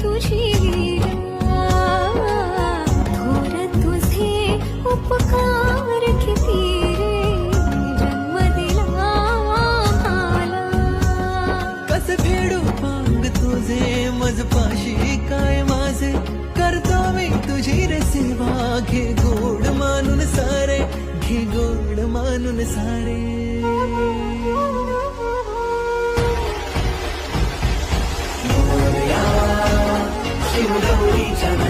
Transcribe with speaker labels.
Speaker 1: तुझी लीला थोर तुझे उपकार किती रे जन्म दिला मला
Speaker 2: कसे फेडू पांग तुझे मजपाशी काय माझे करतो मी तुझी रे सेवा घे गोड मानून सारे घे गोड मानून सारे शिवगौरीच्या